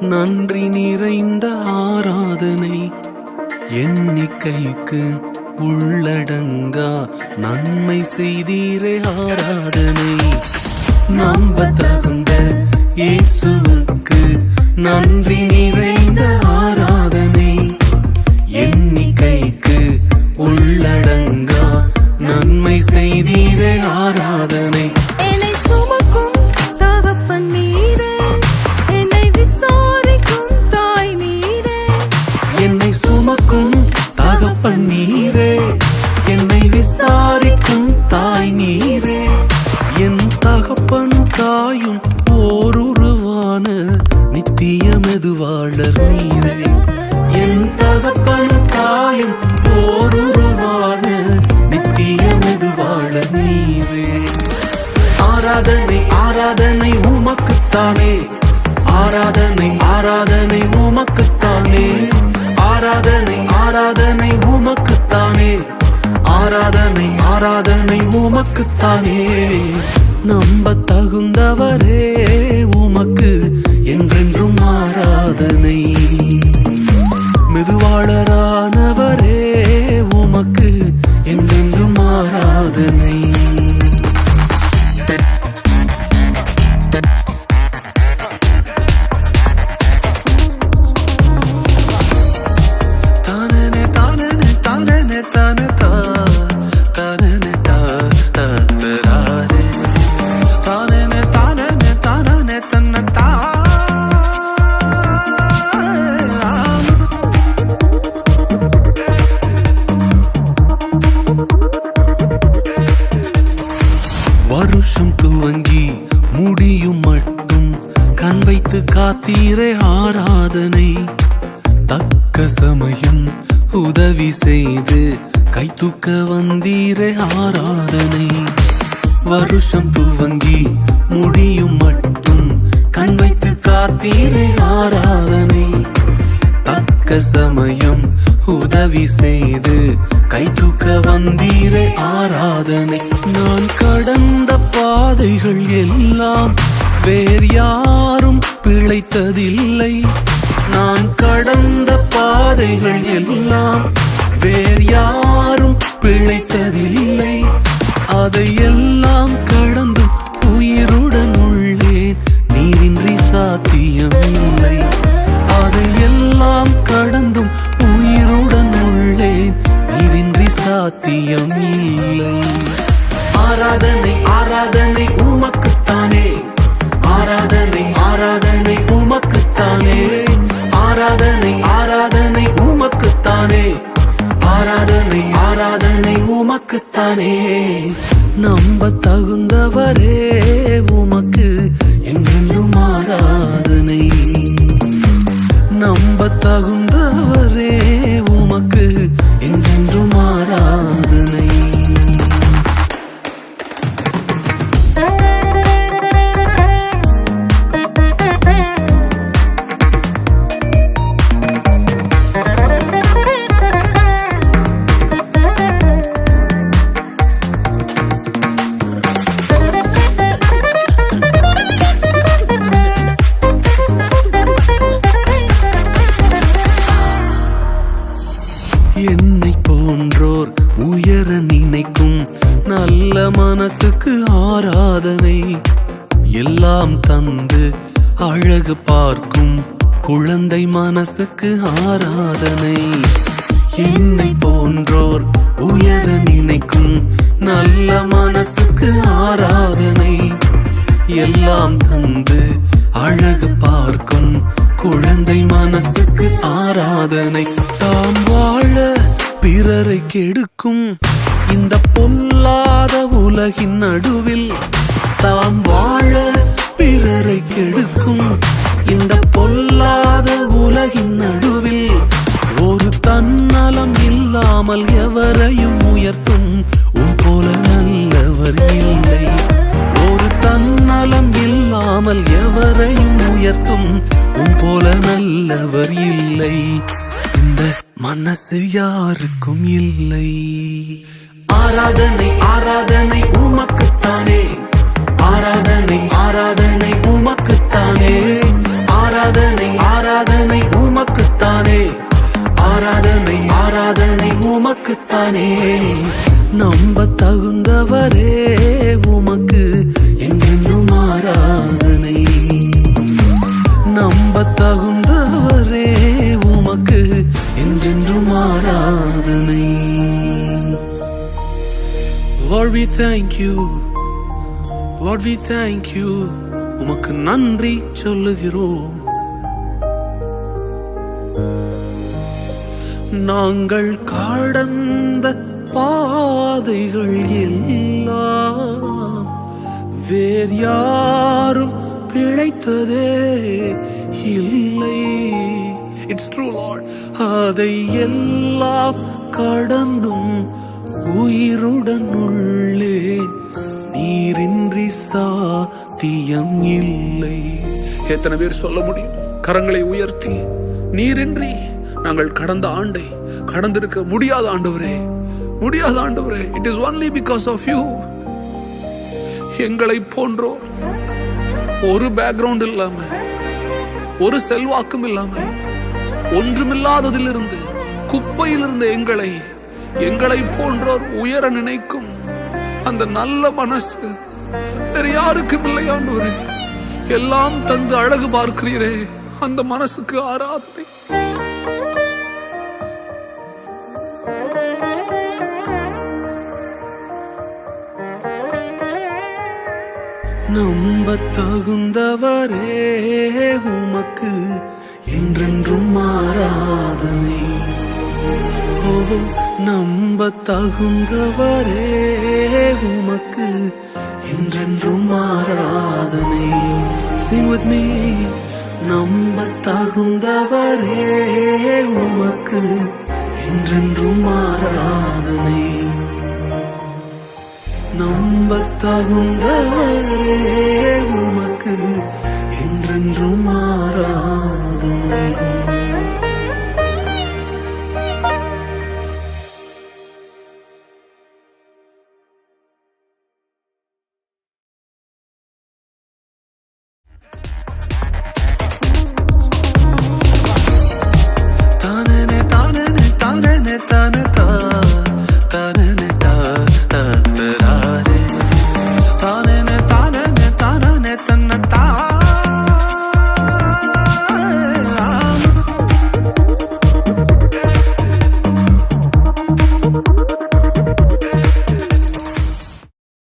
நன்றி நிறைந்த ஆராதனை, எண்ணிக்கைக்கு உள்ளடங்கா நன்மை செய்தீரே ஆராதனை. நம்ப தகுந்த இயேசுவுக்கு நன்றி நிறைந்த ஆராதனை, எண்ணிக்கைக்கு உள்ளடங்கா நன்மை செய்தீரே ஆராதனை. என்னை சுமக்கும் தகப்பன் நீரே, என்னை விசாரிக்கும் தாய் நீரே. என்னை சுமக்கும் தகப்பன் நீரே, என்னை விசாரிக்கும் தாய் நீரே. என் தகப்பன் தாயும் ஓருருவான நித்திய மெதுவாளர் நீரே. என் தகப்பன் தாயும் ஓருருவான நித்திய மெதுவாளர் நீரே. ஆராதனை ஆராதனை உமக்குத்தானே, ஆராதனை ஆராதனை உமக்குத்தானே, ஆராதனை ஆராதனை உமக்குத்தானே, ஆராதனை ஆராதனை உமக்குத்தானே. நம்ப தகுந்தவரே உமக்கு என்றென்றும் ஆராதனை. மெதுவாளரானவரே உமக்கு என்றென்றும் ஆராதனை. தானே தானே தானே தானே தா தானே தா தராரே தானே தானே தானே தன்ன தா. வருஷம் துவங்கி முடியும் மட்டும் கண் வைத்து காத்தீரே ஆராதனை. தக்க சமயம் உதவி செய்து கை தூக்க வந்தீரே ஆராதனை. வருஷம் துவங்கி முடியும் மட்டும் கண் வைத்து காத்தீரே ஆராதனை. தக்க சமயம் உதவி செய்து கை தூக்க வந்தீரே ஆராதனை. நான் கடந்த பாதைகள் எல்லாம் வேறு யாரும் பிழைத்ததில்லை. நான் கடந்த பாதைகள் எல்லாம் வேறு யாரும் பிழைத்ததில்லை. அதையெல்லாம் கடந்தும் உயிருடன் உள்ளேன், நீரின்றி சாத்தியமில்லை. அதையெல்லாம் கடந்தும் உயிருடன் உள்ளேன், நீரின்றி சாத்தியம் இல்லை. ஆராதனை ஆராதனை உமக்குத்தானே, ஆராதனை ஆராதனை உமக்குத்தானே, ஆராதனை ஆராதனை உமக்குத்தானே, ஆராதனை ஆராதனை உமக்குத்தானே. நம்ப தகுந்தவரே உமக்கு என்றென்றும் ஆராதனை. நம்ப தகுந்தவரே உமக்கு என்றென்றும் ஆராதனை. என்னை போன்றோர் உயர நினைக்கும் நல்ல மனசுக்கு ஆராதனை. எல்லாம் தந்து அழகு பார்க்கும் குழந்தை மனசுக்கு ஆராதனை. என்னை போன்றோர் உயர நினைக்கும் நல்ல மனசுக்கு ஆராதனை. எல்லாம் தந்து அழகு பார்க்கும் குழந்தை மனசுக்கு ஆராதனை. தாம் வாழ பிறரை கெடுக்கும் இந்த பொல்லாத உலகின் நடுவில், தாம் வாழ பிறரை கெடுக்கும் இந்த பொல்லாத உலகின் நடுவில், ஒரு தன்னலம் இல்லாமல் எவரையும் உயர்த்தும் உன் போல நல்லவர் இல்லை. ஒரு தன்னலம் இல்லாமல் எவரையும் உயர்த்தும் உன் போல நல்லவர் இல்லை. இந்த மனசு யாருக்கும் இல்லை. ஆராதனை ஆராதனை உமக்குத்தானே, ஆராதனை ஆராதனை உமக்குத்தானே, ஆராதனை உமக்குத்தானே. நம்ப தகுந்தவரே உமக்கு என்றென்றும் ஆராதனை. நம்ப தகுந்தவரே உமக்கு என்றென்றும் ஆராதனை. Lord, we thank you. Lord, we thank you. உமக்கு நன்றி சொல்லுகிறோம். நாங்கள் கடந்த பாதைகள் எல்லாம் வேறு யாரும் பிழைத்ததே இல்லை. It's true Lord. அதை எல்லாம் கடந்தும் உயிருடன் உள்ளேன். நீரின்றி சாத்தியம் இல்லை. எத்தனை பேர் சொல்ல முடியும் கரங்களை உயர்த்தி, நீரின்றி நாங்கள் கடந்த ஆண்டை கடந்திருக்க முடியாத ஆண்டவரே, முடியாத ஆண்டவரே. It is only because of you. எங்களை போன்றோ ஒரு பேக்ரவுண்ட் இல்லாம, ஒரு செல்வாக்கும் இல்லாம, ஒன்றுமில்லாததிலிருந்து குப்பையிலிருந்து எங்களை போன்றோர் உயர நினைக்கும் அந்த நல்ல மனசு வேறு யாருக்கும் இல்லை ஆண்டவரே. எல்லாம் தந்து அழகு பார்க்கிறீரே, அந்த மனசுக்கு ஆராதனை. நம்ப தகுந்தவரே உமக்கு என்றென்றும் ஆராதனை. ஓ, நம்ப தகுந்தவரே உமக்கு என்றென்றும் ஆராதனை. Sing with me. நம்ப தகுந்தவரே உமக்கு என்றென்றும் ஆராதனை. நம்ப தகுந்தவரே உமக்கு என்றென்றும்